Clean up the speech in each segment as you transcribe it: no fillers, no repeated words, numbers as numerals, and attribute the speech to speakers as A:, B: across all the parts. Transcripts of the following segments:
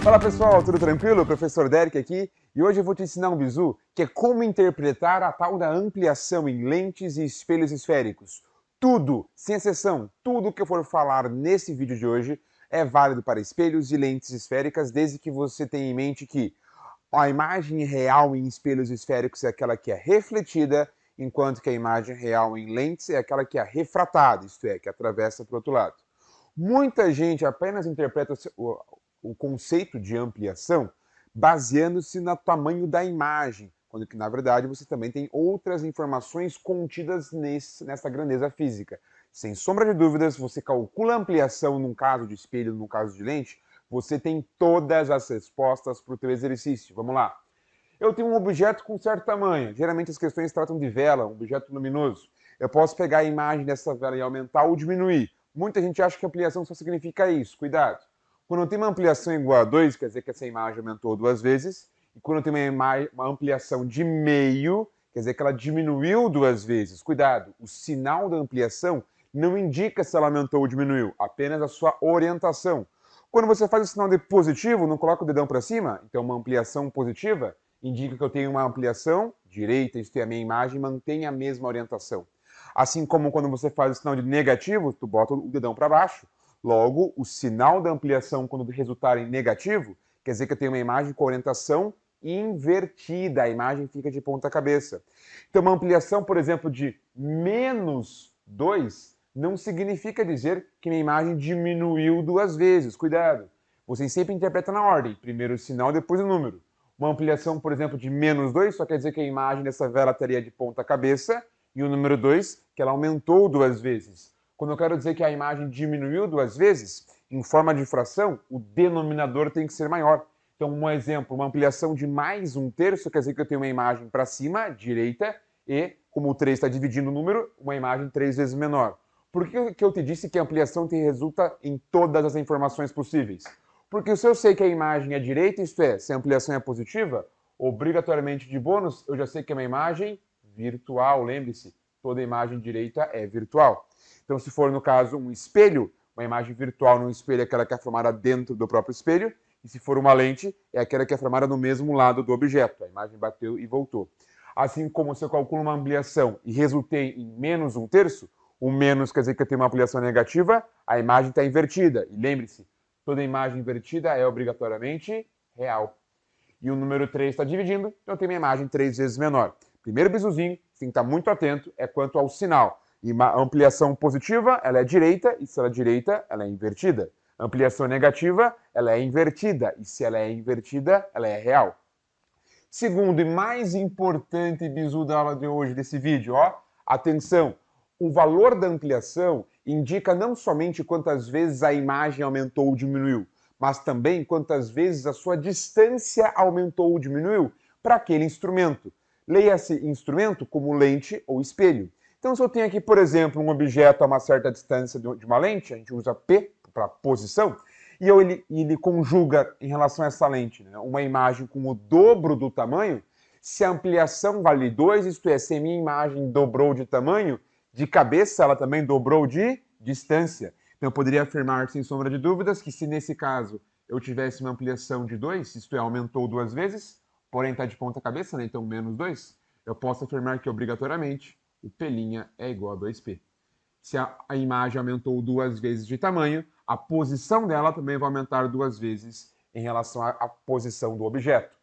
A: Fala pessoal, tudo tranquilo? Professor Derek aqui e hoje eu vou te ensinar um bizu que é como interpretar a tal da ampliação em lentes e espelhos esféricos. Tudo, sem exceção, tudo que eu for falar nesse vídeo de hoje é válido para espelhos e lentes esféricas, desde que você tenha em mente que a imagem real em espelhos esféricos é aquela que é refletida, enquanto que a imagem real em lentes é aquela que é refratada, isto é, que atravessa para o outro lado. Muita gente apenas interpreta o conceito de ampliação baseando-se no tamanho da imagem, quando que, na verdade, você também tem outras informações contidas nessa grandeza física. Sem sombra de dúvidas, você calcula a ampliação num caso de espelho, num caso de lente, você tem todas as respostas para o teu exercício. Vamos lá. Eu tenho um objeto com certo tamanho. Geralmente as questões tratam de vela, um objeto luminoso. Eu posso pegar a imagem dessa vela e aumentar ou diminuir. Muita gente acha que ampliação só significa isso. Cuidado. Quando eu tenho uma ampliação igual a 2, quer dizer que essa imagem aumentou 2 vezes. E quando eu tenho uma ampliação de meio, quer dizer que ela diminuiu 2 vezes. Cuidado, o sinal da ampliação não indica se ela aumentou ou diminuiu, apenas a sua orientação. Quando você faz o sinal de positivo, não coloca o dedão para cima, então uma ampliação positiva, indica que eu tenho uma ampliação direita, isto é, a minha imagem mantém a mesma orientação. Assim como quando você faz o sinal de negativo, tu bota o dedão para baixo. Logo, o sinal da ampliação, quando resultar em negativo, quer dizer que eu tenho uma imagem com orientação invertida, a imagem fica de ponta cabeça. Então, uma ampliação, por exemplo, de menos 2, não significa dizer que minha imagem diminuiu 2 vezes. Cuidado! Vocês sempre interpretam na ordem, primeiro o sinal, depois o número. Uma ampliação, por exemplo, de menos 2, só quer dizer que a imagem dessa vela estaria de ponta cabeça, e o número 2, que ela aumentou 2 vezes. Quando eu quero dizer que a imagem diminuiu 2 vezes, em forma de fração, o denominador tem que ser maior. Então, um exemplo, uma ampliação de mais 1/3 quer dizer que eu tenho uma imagem para cima, direita, e, como o 3 está dividindo o número, uma imagem 3 vezes menor. Por que eu te disse que a ampliação te resulta em todas as informações possíveis? Porque se eu sei que a imagem é direita, isto é, se a ampliação é positiva, obrigatoriamente de bônus, eu já sei que é uma imagem virtual, lembre-se, toda imagem direita é virtual. Então, se for, no caso, um espelho, uma imagem virtual num espelho é aquela que é formada dentro do próprio espelho, e se for uma lente, é aquela que é formada no mesmo lado do objeto. A imagem bateu e voltou. Assim como se eu calculo uma ampliação e resultei em menos 1/3, o menos quer dizer que eu tenho uma ampliação negativa, a imagem está invertida. E lembre-se, toda imagem invertida é obrigatoriamente real. E o número 3 está dividindo, então eu tenho uma imagem 3 vezes menor. Primeiro bisuzinho, você tem que estar muito atento, é quanto ao sinal. E uma ampliação positiva, ela é direita, e se ela é direita, ela é invertida. Ampliação negativa, ela é invertida, e se ela é invertida, ela é real. Segundo e mais importante bizu da aula de hoje, desse vídeo, ó, atenção, o valor da ampliação indica não somente quantas vezes a imagem aumentou ou diminuiu, mas também quantas vezes a sua distância aumentou ou diminuiu para aquele instrumento. Leia-se instrumento como lente ou espelho. Então, se eu tenho aqui, por exemplo, um objeto a uma certa distância de uma lente, a gente usa P para posição, e ele conjuga em relação a essa lente, né, uma imagem com o dobro do tamanho, se a ampliação vale 2, isto é, se a minha imagem dobrou de tamanho, de cabeça ela também dobrou de distância. Então eu poderia afirmar, sem sombra de dúvidas, que se nesse caso eu tivesse uma ampliação de 2, isto é, aumentou 2 vezes, porém está de ponta cabeça, né, então menos 2, eu posso afirmar que obrigatoriamente o P' é igual a 2P. Se a imagem aumentou 2 vezes de tamanho, a posição dela também vai aumentar 2 vezes em relação à posição do objeto.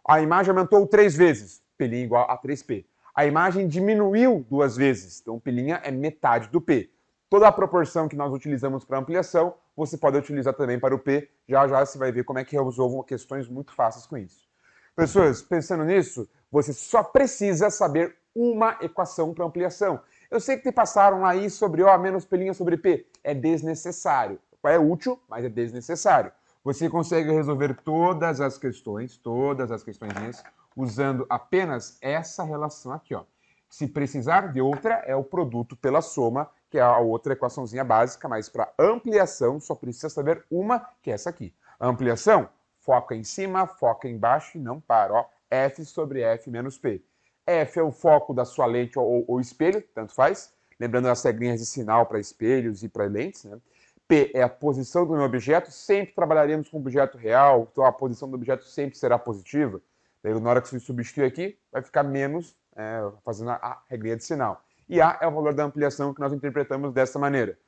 A: A imagem aumentou 3 vezes, P' igual a 3P. A imagem diminuiu 2 vezes, então P' é metade do P. Toda a proporção que nós utilizamos para ampliação, você pode utilizar também para o P. Já já você vai ver como é que eu resolvo questões muito fáceis com isso. Pessoas, pensando nisso, você só precisa saber uma equação para ampliação. Eu sei que te passaram aí sobre O menos P' sobre P. É desnecessário. É útil, mas é desnecessário. Você consegue resolver todas as questões, usando apenas essa relação aqui, ó. Se precisar de outra, é o produto pela soma, que é a outra equaçãozinha básica, mas para ampliação só precisa saber uma, que é essa aqui. A ampliação, foca em cima, foca embaixo e não para, ó. F sobre F menos P. F é o foco da sua lente ou espelho, tanto faz. Lembrando as regrinhas de sinal para espelhos e para lentes, né? P é a posição do meu objeto, sempre trabalharemos com objeto real, então a posição do objeto sempre será positiva. Daí, na hora que você substituir aqui, vai ficar menos, fazendo a regrinha de sinal. E A é o valor da ampliação que nós interpretamos dessa maneira.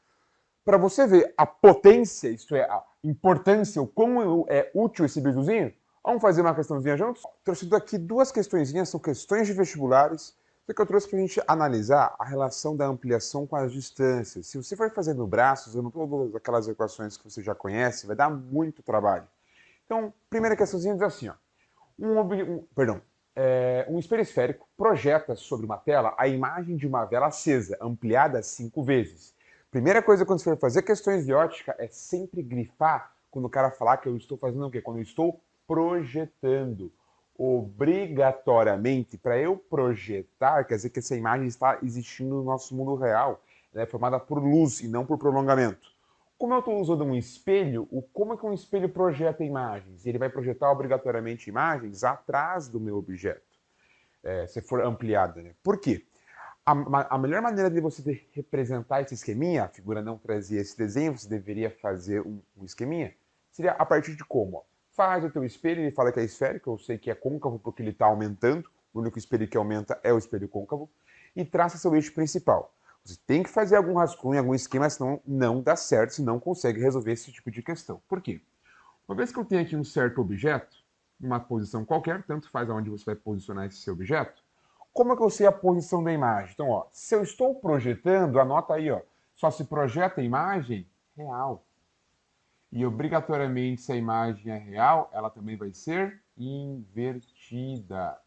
A: Para você ver a potência, isto é, a importância, o quão é útil esse bizuzinho, vamos fazer uma questãozinha juntos? Trouxe aqui duas questõezinhas, são questões de vestibulares, que eu trouxe para a gente analisar a relação da ampliação com as distâncias. Se você for fazendo braços, usando todas aquelas equações que você já conhece, vai dar muito trabalho. Então, primeira questãozinha diz assim, ó. Um espelho esférico projeta sobre uma tela a imagem de uma vela acesa, ampliada 5 vezes. Primeira coisa quando você for fazer questões de ótica é sempre grifar quando o cara falar que eu estou fazendo o quê? Quando eu estou projetando. Obrigatoriamente, para eu projetar, quer dizer que essa imagem está existindo no nosso mundo real. Ela é formada por luz e não por prolongamento. Como eu estou usando um espelho, como é que um espelho projeta imagens? Ele vai projetar obrigatoriamente imagens atrás do meu objeto, se for ampliada, né? Por quê? A melhor maneira de você representar esse esqueminha, a figura não trazia esse desenho, você deveria fazer um esqueminha, seria a partir de como? Ó, faz o teu espelho, ele fala que é esférico, eu sei que é côncavo porque ele está aumentando, o único espelho que aumenta é o espelho côncavo, e traça seu eixo principal. Você tem que fazer algum rascunho, algum esquema, senão não dá certo, se não consegue resolver esse tipo de questão. Por quê? Uma vez que eu tenho aqui um certo objeto, numa posição qualquer, tanto faz aonde você vai posicionar esse seu objeto, como é que eu sei a posição da imagem? Então, ó, se eu estou projetando, anota aí, ó, só se projeta a imagem real. E obrigatoriamente, se a imagem é real, ela também vai ser invertida.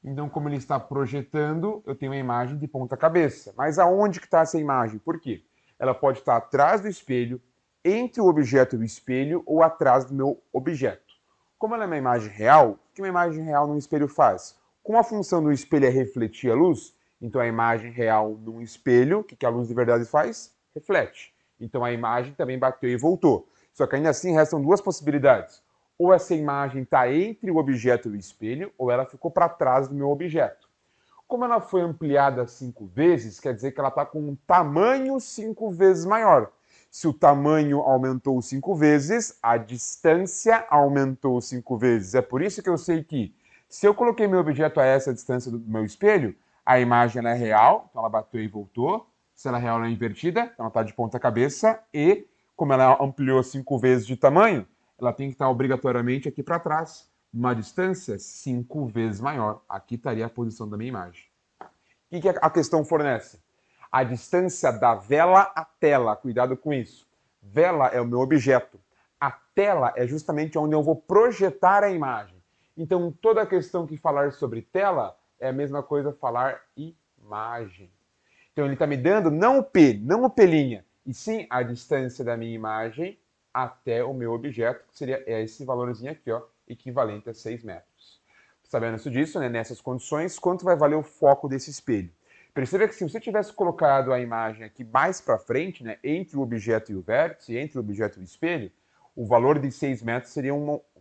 A: Então, como ele está projetando, eu tenho a imagem de ponta cabeça. Mas aonde que está essa imagem? Por quê? Ela pode estar atrás do espelho, entre o objeto e o espelho, ou atrás do meu objeto. Como ela é uma imagem real, o que uma imagem real num espelho faz? Como a função do espelho é refletir a luz, então a imagem real num espelho, o que a luz de verdade faz? Reflete. Então a imagem também bateu e voltou. Só que ainda assim restam duas possibilidades. Ou essa imagem está entre o objeto e o espelho, ou ela ficou para trás do meu objeto. Como ela foi ampliada 5 vezes, quer dizer que ela está com um tamanho 5 vezes maior. Se o tamanho aumentou 5 vezes, a distância aumentou 5 vezes. É por isso que eu sei que, se eu coloquei meu objeto a essa distância do meu espelho, a imagem ela é real, então ela bateu e voltou. Se ela é real, ela é invertida, então ela está de ponta cabeça. E, como ela ampliou 5 vezes de tamanho, ela tem que estar obrigatoriamente aqui para trás, uma distância 5 vezes maior. Aqui estaria a posição da minha imagem. O que a questão fornece? A distância da vela à tela. Cuidado com isso. Vela é o meu objeto. A tela é justamente onde eu vou projetar a imagem. Então, toda a questão que falar sobre tela é a mesma coisa falar imagem. Então, ele está me dando não o P, não o P', e sim a distância da minha imagem até o meu objeto, que seria esse valorzinho aqui, ó, equivalente a 6 metros. Sabendo disso, né, nessas condições, quanto vai valer o foco desse espelho? Perceba que se você tivesse colocado a imagem aqui mais para frente, né, entre o objeto e o vértice, entre o objeto e o espelho, o valor de 6 metros seria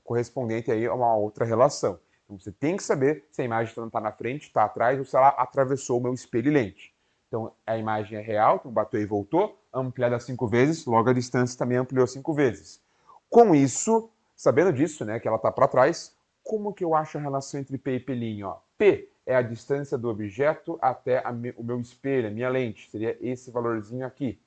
A: correspondente aí a uma outra relação. Então você tem que saber se a imagem está na frente, está atrás, ou se ela atravessou o meu espelho e lente. Então a imagem é real, então bateu e voltou, ampliada 5 vezes, logo a distância também ampliou 5 vezes. Com isso, sabendo disso, né, que ela está para trás, como que eu acho a relação entre P e P'? Ó? P é a distância do objeto até o meu espelho, a minha lente, seria esse valorzinho aqui.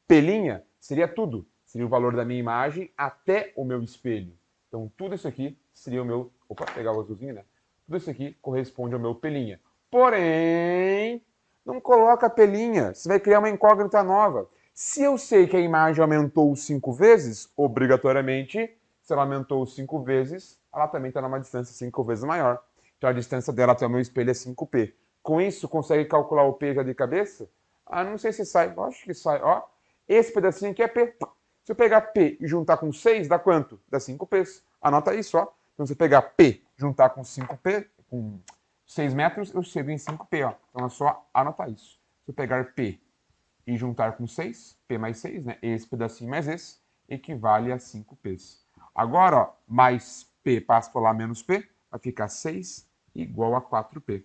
A: P' seria tudo, seria o valor da minha imagem até o meu espelho. Então tudo isso aqui seria o meu... Opa, pegar o azulzinho, né? Tudo isso aqui corresponde ao meu P'. Porém, não coloca P', você vai criar uma incógnita nova. Se eu sei que a imagem aumentou 5 vezes, obrigatoriamente, se ela aumentou 5 vezes, ela também está numa distância 5 vezes maior. Então a distância dela até o meu espelho é 5P. Com isso, consegue calcular o P já de cabeça? Ah, não sei se sai. Acho que sai. Ó, esse pedacinho aqui é P. Se eu pegar P e juntar com 6, dá quanto? Dá 5Ps. Anota isso, ó. Então se eu pegar P juntar com 5P, com 6 metros, eu chego em 5P, ó. Então é só anotar isso. Se eu pegar P e juntar com 6, P mais 6, né? Esse pedacinho mais esse, equivale a 5Ps. Agora, ó, mais P passa por lá menos P, vai ficar 6 igual a 4P.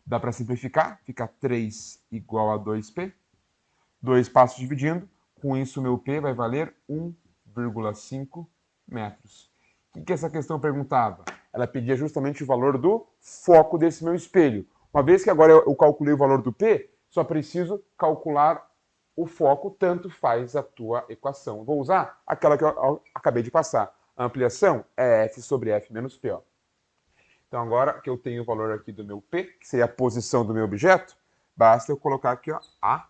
A: Dá para simplificar? Fica 3 igual a 2P. 2 passos dividindo. Com isso, o meu P vai valer 1,5 metros. O que essa questão perguntava? Ela pedia justamente o valor do foco desse meu espelho. Uma vez que agora eu calculei o valor do P, só preciso calcular o foco, tanto faz a tua equação. Vou usar aquela que eu acabei de passar. A ampliação é F sobre F menos P. Ó. Então, agora que eu tenho o valor aqui do meu P, que seria a posição do meu objeto, basta eu colocar aqui, ó, A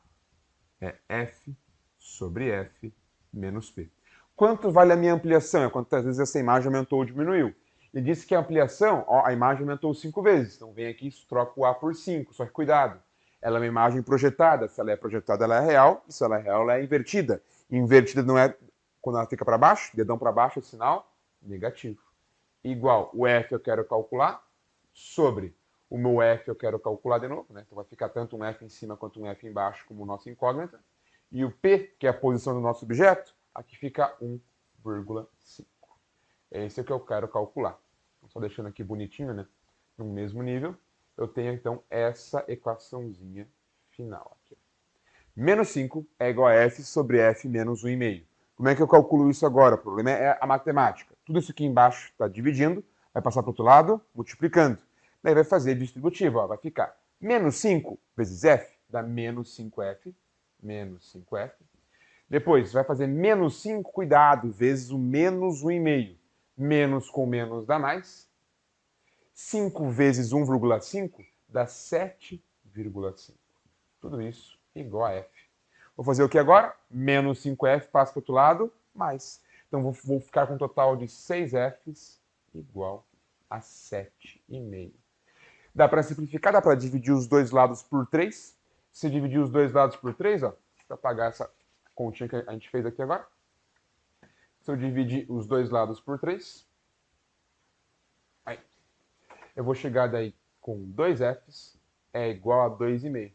A: é F sobre F menos P. Quanto vale a minha ampliação? É quantas vezes essa imagem aumentou ou diminuiu. Ele disse que a ampliação, ó, a imagem aumentou 5 vezes. Então, vem aqui e troca o A por 5. Só que cuidado, ela é uma imagem projetada. Se ela é projetada, ela é real. E se ela é real, ela é invertida. Invertida não é quando ela fica para baixo, dedão para baixo é sinal negativo. Igual, o F eu quero calcular, sobre o meu F eu quero calcular de novo, né? Então vai ficar tanto um F em cima quanto um F embaixo como nossa incógnita. E o P, que é a posição do nosso objeto, aqui fica 1,5. Esse é o que eu quero calcular. Só deixando aqui bonitinho, né? No mesmo nível, eu tenho então essa equaçãozinha final aqui. Menos 5 é igual a F sobre F menos 1,5. Como é que eu calculo isso agora? O problema é a matemática. Tudo isso aqui embaixo está dividindo, vai passar para o outro lado, multiplicando. Daí vai fazer distributivo, ó, vai ficar menos 5 vezes F, dá menos 5F, menos 5F. Depois, vai fazer menos 5, cuidado, vezes o menos 1,5. Menos com menos dá mais. 5 vezes 1,5 dá 7,5. Tudo isso igual a F. Vou fazer o que agora? Menos 5F passa para o outro lado, mais. Então, vou ficar com um total de 6Fs igual a 7,5. Dá para simplificar, dá para dividir os dois lados por 3. Se dividir os dois lados por 3, ó, para pagar essa continha que a gente fez aqui agora. Se eu dividir os dois lados por 3, aí, eu vou chegar daí com 2Fs é igual a 2,5.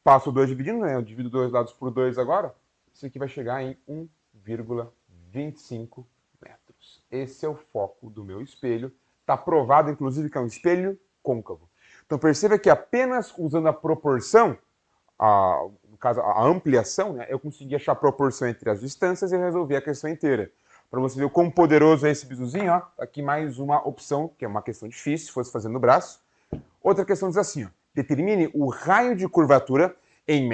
A: Passo 2 dividindo, né? Eu divido dois lados por 2 agora. Isso aqui vai chegar em 1,25 metros. Esse é o foco do meu espelho. Está provado, inclusive, que é um espelho côncavo. Então, perceba que apenas usando a proporção, no caso, a ampliação, né, eu consegui achar a proporção entre as distâncias e resolver a questão inteira. Para você ver o quão poderoso é esse bizuzinho, ó, aqui mais uma opção, que é uma questão difícil, se fosse fazer no braço. Outra questão diz assim, ó, determine o raio de curvatura em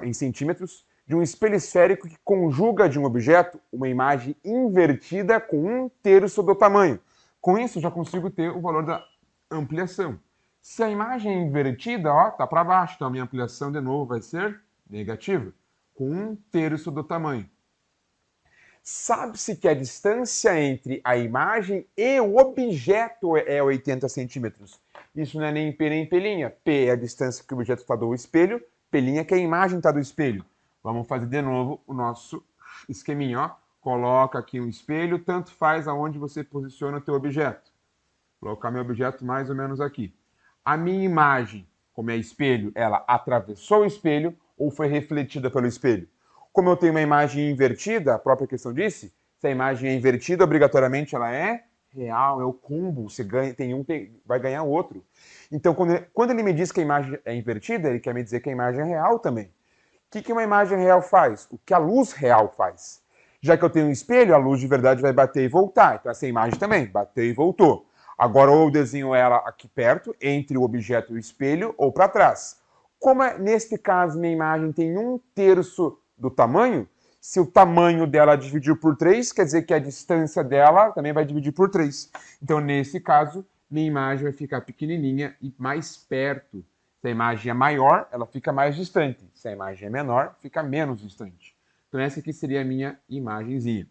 A: em centímetros, de um espelho esférico que conjuga de um objeto uma imagem invertida com 1/3 do tamanho. Com isso, eu já consigo ter o valor da ampliação. Se a imagem é invertida, ó, tá para baixo, então a minha ampliação de novo vai ser negativa, com 1/3 do tamanho. Sabe-se que a distância entre a imagem e o objeto é 80 centímetros. Isso não é nem P nem Pelinha. P é a distância que o objeto está do espelho, Pelinha que a imagem está do espelho. Vamos fazer de novo o nosso esqueminha, ó. Coloca aqui um espelho, tanto faz aonde você posiciona o teu objeto. Vou colocar meu objeto mais ou menos aqui. A minha imagem, como é espelho, ela atravessou o espelho ou foi refletida pelo espelho? Como eu tenho uma imagem invertida, a própria questão disse, se a imagem é invertida, obrigatoriamente ela é real, é o combo, você ganha, vai ganhar outro. Então, quando ele me diz que a imagem é invertida, ele quer me dizer que a imagem é real também. O que uma imagem real faz? O que a luz real faz? Já que eu tenho um espelho, a luz de verdade vai bater e voltar. Então, essa imagem também, bateu e voltou. Agora, ou eu desenho ela aqui perto, entre o objeto e o espelho, ou para trás. Como neste caso minha imagem tem 1/3 do tamanho, se o tamanho dela dividir por 3, quer dizer que a distância dela também vai dividir por 3. Então, nesse caso, minha imagem vai ficar pequenininha e mais perto. Se a imagem é maior, ela fica mais distante. Se a imagem é menor, fica menos distante. Então, essa aqui seria a minha imagenzinha.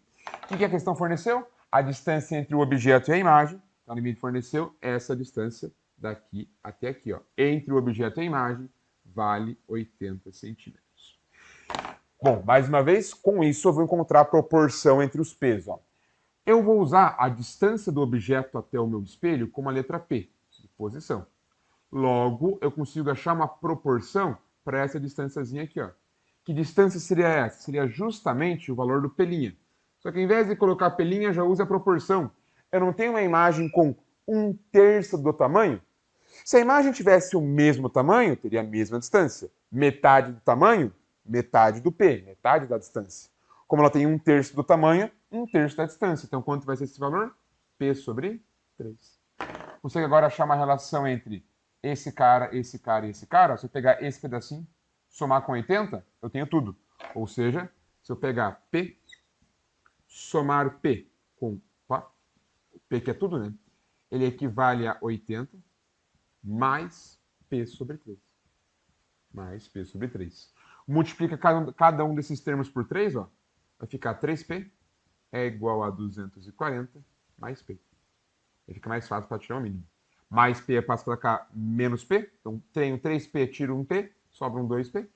A: O que a questão forneceu? A distância entre o objeto e a imagem. Então, o limite forneceu essa distância daqui até aqui. Ó. Entre o objeto e a imagem, vale 80 centímetros. Bom, mais uma vez, com isso eu vou encontrar a proporção entre os P's. Ó. Eu vou usar a distância do objeto até o meu espelho como a letra P, de posição. Logo, eu consigo achar uma proporção para essa distânciazinha aqui. Ó. Que distância seria essa? Seria justamente o valor do Pelinha. Só que ao invés de colocar Pelinha, já usa a proporção. Eu não tenho uma imagem com 1/3 do tamanho? Se a imagem tivesse o mesmo tamanho, teria a mesma distância. Metade do tamanho, Metade do P, metade da distância. Como ela tem 1/3 do tamanho, 1/3 da distância. Então, quanto vai ser esse valor? P sobre 3. Consegue agora achar uma relação entre esse cara e esse cara? Se eu pegar esse pedacinho, somar com 80, eu tenho tudo. Ou seja, se eu pegar P, somar P com P, que é tudo, né? Ele equivale a 80 mais P sobre 3. Mais P sobre 3. Multiplica cada um desses termos por 3, ó. Vai ficar 3P é igual a 240 mais P. Aí fica mais fácil para tirar o mínimo. Mais P passa para cá, menos P. Então, tenho 3P, tiro 1P, sobra um 2P.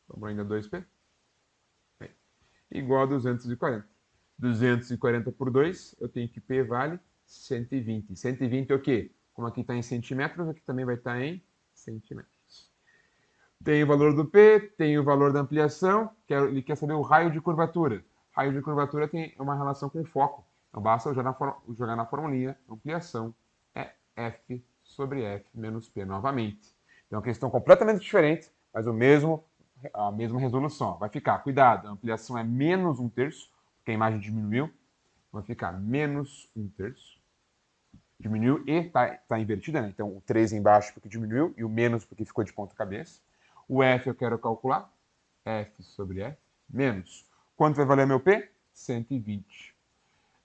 A: Sobra ainda 2P. Igual a 240. 240 por 2, eu tenho que P vale 120. 120 é o quê? Como aqui está em centímetros, aqui também vai estar em centímetros. Tem o valor do P, tem o valor da ampliação, ele quer saber o raio de curvatura. Raio de curvatura tem uma relação com o foco. Então basta eu jogar na formulinha, ampliação é F sobre F menos P novamente. Então é uma questão completamente diferente, mas a mesma resolução. Vai ficar, cuidado, a ampliação é menos 1/3, porque a imagem diminuiu. Vai ficar menos 1/3. Diminuiu e está invertida, né? Então o 3 embaixo porque diminuiu e o menos porque ficou de ponta cabeça. O F eu quero calcular, F sobre F, menos. Quanto vai valer meu P? 120.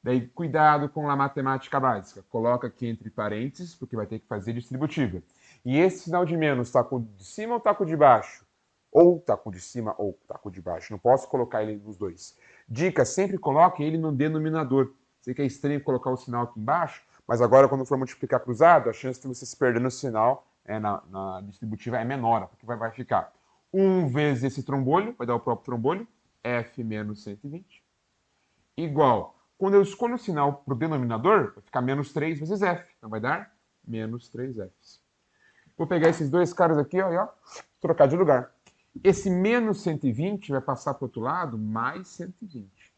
A: Daí, cuidado com a matemática básica. Coloca aqui entre parênteses, porque vai ter que fazer distributiva. E esse sinal de menos está com o de cima ou está com o de baixo? Ou está com o de cima ou está com o de baixo. Não posso colocar ele nos dois. Dica, sempre coloque ele no denominador. Sei que é estranho colocar o sinal aqui embaixo, mas agora quando for multiplicar cruzado, a chance de você se perder no sinal na distributiva é menor, porque vai ficar 1 vezes esse trombolho, vai dar o próprio trombolho, F menos 120, igual, quando eu escolho o sinal para o denominador, vai ficar menos 3 vezes F, então vai dar menos 3F. Vou pegar esses dois caras aqui, ó, trocar de lugar. Esse menos 120 vai passar para o outro lado, mais 120.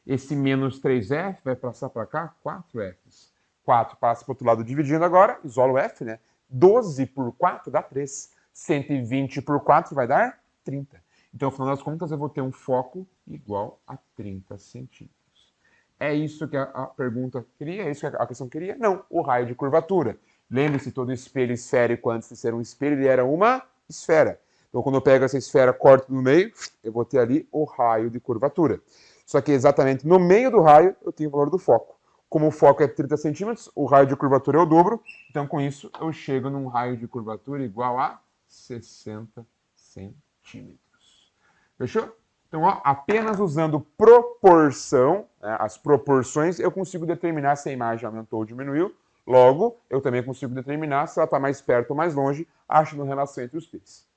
A: Esse menos 3F vai passar para cá, 4Fs. 4 passa para o outro lado dividindo agora, isola o F, né? 12 por 4 dá 3. 120 por 4 vai dar 30. Então, no final das contas, eu vou ter um foco igual a 30 centímetros. É isso que a pergunta queria? É isso que a questão queria? Não, o raio de curvatura. Lembre-se, todo espelho esférico, antes de ser um espelho, ele era uma esfera. Então, quando eu pego essa esfera, corto no meio, eu vou ter ali o raio de curvatura. Só que exatamente no meio do raio, eu tenho o valor do foco. Como o foco é 30 centímetros, o raio de curvatura é o dobro. Então, com isso, eu chego num raio de curvatura igual a 60 centímetros. Fechou? Então, ó, apenas usando proporção, né, as proporções, eu consigo determinar se a imagem aumentou ou diminuiu. Logo, eu também consigo determinar se ela está mais perto ou mais longe, achando relação entre os P's.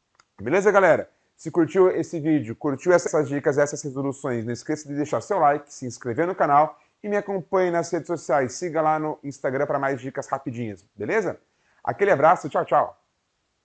A: Beleza, galera? Se curtiu esse vídeo, curtiu essas dicas, essas resoluções, não esqueça de deixar seu like, se inscrever no canal e me acompanhe nas redes sociais. Siga lá no Instagram para mais dicas rapidinhas, beleza? Aquele abraço, tchau, tchau!